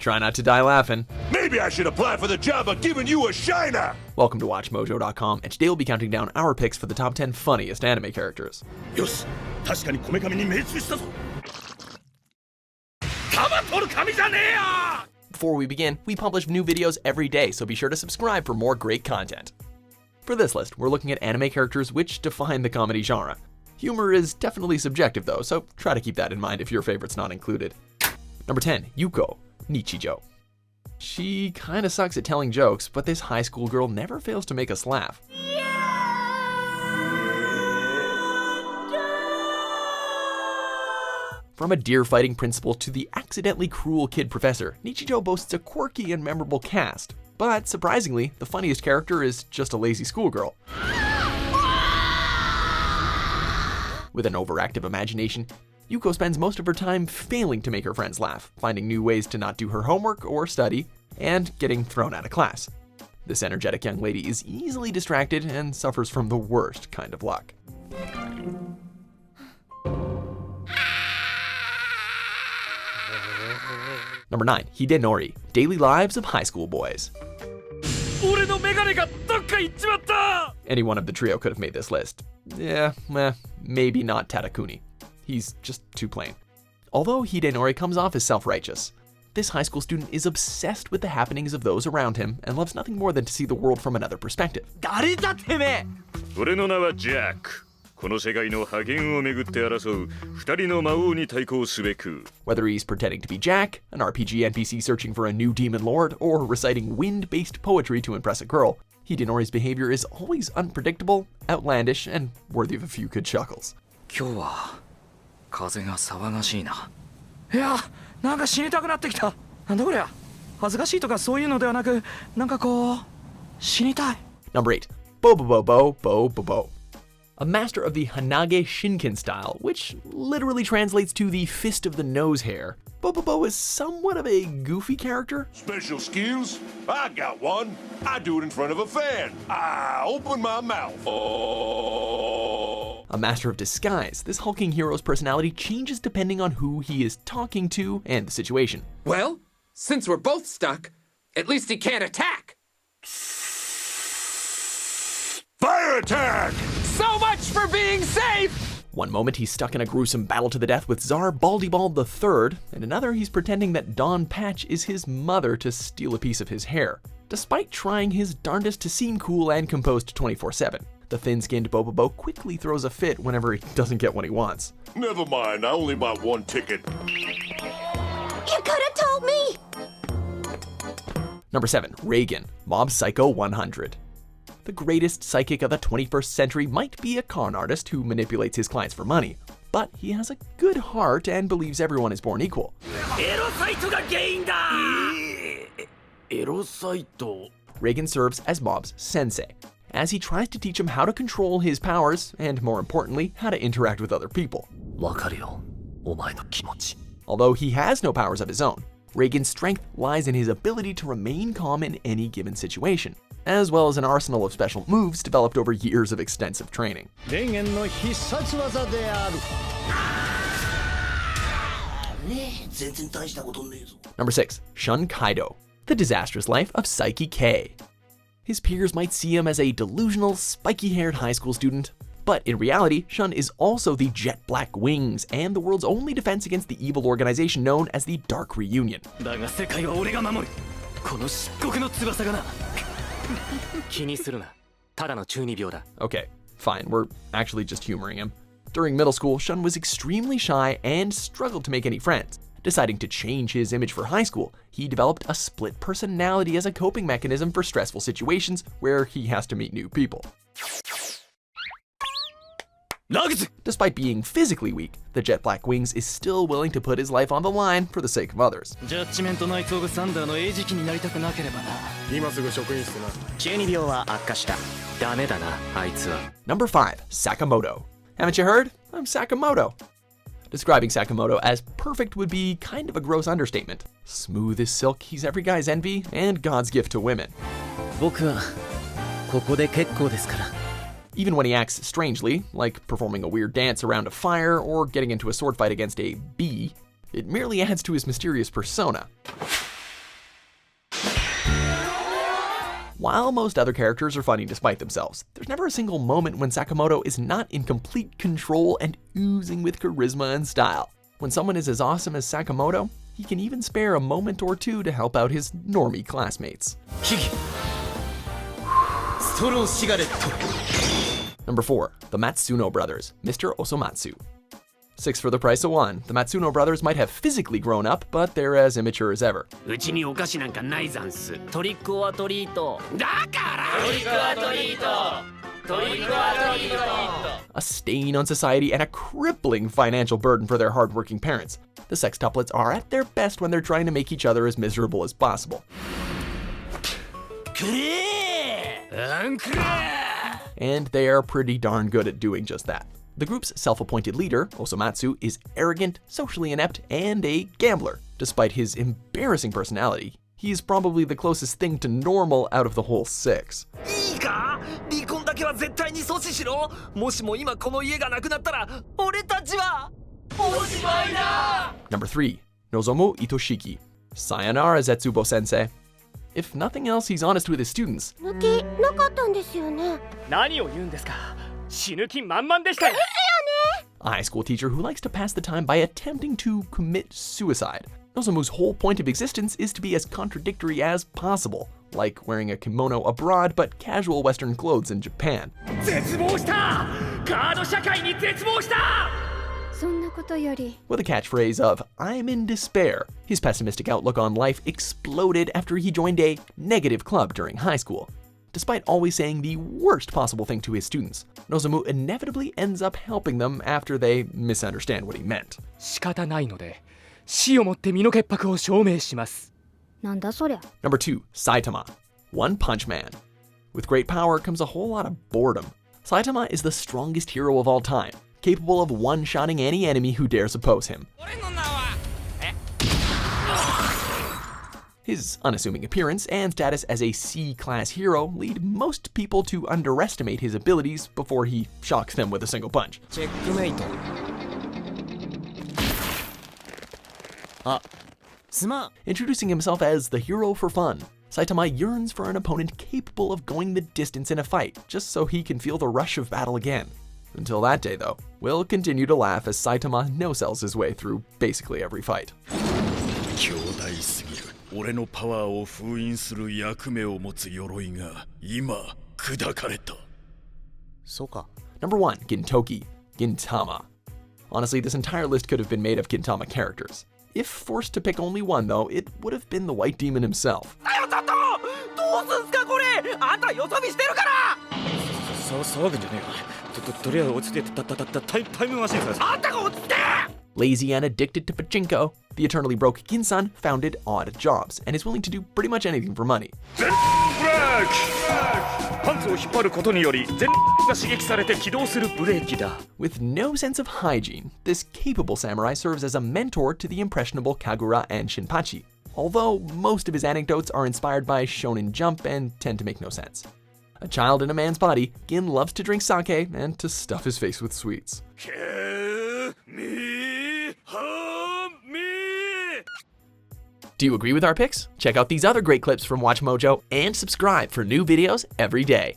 Try not to die laughing. Maybe I should apply for the job of giving you a shiner! Welcome to WatchMojo.com, and today we'll be counting down our picks for the top 10 funniest anime characters. Yosh, 確かにこめかみに命中したぞ。玉取る紙じゃねえや! Before we begin, we publish new videos every day, so be sure to subscribe for more great content. For this list, we're looking at anime characters which define the comedy genre. Humor is definitely subjective though, so try to keep that in mind if your favorite's not included. Number 10, Yuuko, Nichijou. She kinda sucks at telling jokes, but this high school girl never fails to make us laugh. From a deer-fighting principal to the accidentally cruel kid professor, Nichijou boasts a quirky and memorable cast. But surprisingly, the funniest character is just a lazy schoolgirl. With an overactive imagination, Yuuko spends most of her time failing to make her friends laugh, finding new ways to not do her homework or study, and getting thrown out of class. This energetic young lady is easily distracted and suffers from the worst kind of luck. Number 9, Hidenori, Daily Lives of High School Boys. Any one of the trio could have made this list. Maybe not Tadakuni. He's just too plain. Although Hidenori comes off as self-righteous, this high school student is obsessed with the happenings of those around him and loves nothing more than to see the world from another perspective. Whether he's pretending to be Jack, an RPG NPC searching for a new demon lord, or reciting wind-based poetry to impress a girl, Hidenori's behavior is always unpredictable, outlandish, and worthy of a few good chuckles. Number 8, Bo-bobobo Bobobo. A master of the Hanage Shinken style, which literally translates to the fist of the nose hair, Bobobo is somewhat of a goofy character. Special skills? I got one. I do it in front of a fan. I open my mouth. Oh. A master of disguise, this hulking hero's personality changes depending on who he is talking to and the situation. Well, since we're both stuck, at least he can't attack. Fire attack! So much for being safe! One moment he's stuck in a gruesome battle to the death with Tsar Baldybald III, and another he's pretending that Dawn Patch is his mother to steal a piece of his hair. Despite trying his darndest to seem cool and composed 24/7, the thin-skinned Bobobo quickly throws a fit whenever he doesn't get what he wants. Never mind, I only bought one ticket. You could have told me! Number 7, Reagan, Mob Psycho 100. The greatest psychic of the 21st century might be a con artist who manipulates his clients for money, but he has a good heart and believes everyone is born equal. Reagan serves as Mob's sensei, as he tries to teach him how to control his powers and, more importantly, how to interact with other people. Although he has no powers of his own, Reagan's strength lies in his ability to remain calm in any given situation, as well as an arsenal of special moves developed over years of extensive training. Number 6, Shun Kaido, The Disastrous Life of Saiki K. His peers might see him as a delusional, spiky-haired high school student, but in reality, Shun is also the Jet Black Wings and the world's only defense against the evil organization known as the Dark Reunion. Okay, fine, we're actually just humoring him. During middle school, Shun was extremely shy and struggled to make any friends. Deciding to change his image for high school, he developed a split personality as a coping mechanism for stressful situations where he has to meet new people. Despite being physically weak, the Jet Black Wings is still willing to put his life on the line for the sake of others. Number 5, Sakamoto. Haven't you heard? I'm Sakamoto. Describing Sakamoto as perfect would be kind of a gross understatement. Smooth as silk, he's every guy's envy and God's gift to women. Even when he acts strangely, like performing a weird dance around a fire or getting into a sword fight against a bee, it merely adds to his mysterious persona. While most other characters are funny despite themselves, there's never a single moment when Sakamoto is not in complete control and oozing with charisma and style. When someone is as awesome as Sakamoto, he can even spare a moment or two to help out his normie classmates. Number 4. The Matsuno Brothers, Mr. Osomatsu. 6 for the price of 1. The Matsuno Brothers might have physically grown up, but they're as immature as ever. A stain on society and a crippling financial burden for their hardworking parents. The sextuplets are at their best when they're trying to make each other as miserable as possible. And they are pretty darn good at doing just that. The group's self-appointed leader, Osomatsu, is arrogant, socially inept, and a gambler. Despite his embarrassing personality, he's probably the closest thing to normal out of the whole 6. Number 3. Nozomu Itoshiki, Sayonara Zetsubo-sensei. If nothing else, he's honest with his students. A high school teacher who likes to pass the time by attempting to commit suicide. Nozomu's whole point of existence is to be as contradictory as possible, like wearing a kimono abroad but casual Western clothes in Japan. With a catchphrase of, "I'm in despair," his pessimistic outlook on life exploded after he joined a negative club during high school. Despite always saying the worst possible thing to his students, Nozomu inevitably ends up helping them after they misunderstand what he meant. Number 2. Saitama, One Punch Man. With great power comes a whole lot of boredom. Saitama is the strongest hero of all time, capable of one-shotting any enemy who dares oppose him. His unassuming appearance and status as a C-class hero lead most people to underestimate his abilities before he shocks them with a single punch. Introducing himself as the hero for fun, Saitama yearns for an opponent capable of going the distance in a fight, just so he can feel the rush of battle again. Until that day, though, we'll continue to laugh as Saitama no-sells his way through basically every fight. Number 1. Gintoki, Gintama. Honestly, this entire list could have been made of Gintama characters. If forced to pick only one, though, it would have been the White Demon himself. Lazy and addicted to pachinko, the eternally broke Ginsan founded Odd Jobs and is willing to do pretty much anything for money. With no sense of hygiene, this capable samurai serves as a mentor to the impressionable Kagura and Shinpachi, although most of his anecdotes are inspired by Shonen Jump and tend to make no sense. A child in a man's body, Gin loves to drink sake and to stuff his face with sweets. Do you agree with our picks? Check out these other great clips from WatchMojo and subscribe for new videos every day.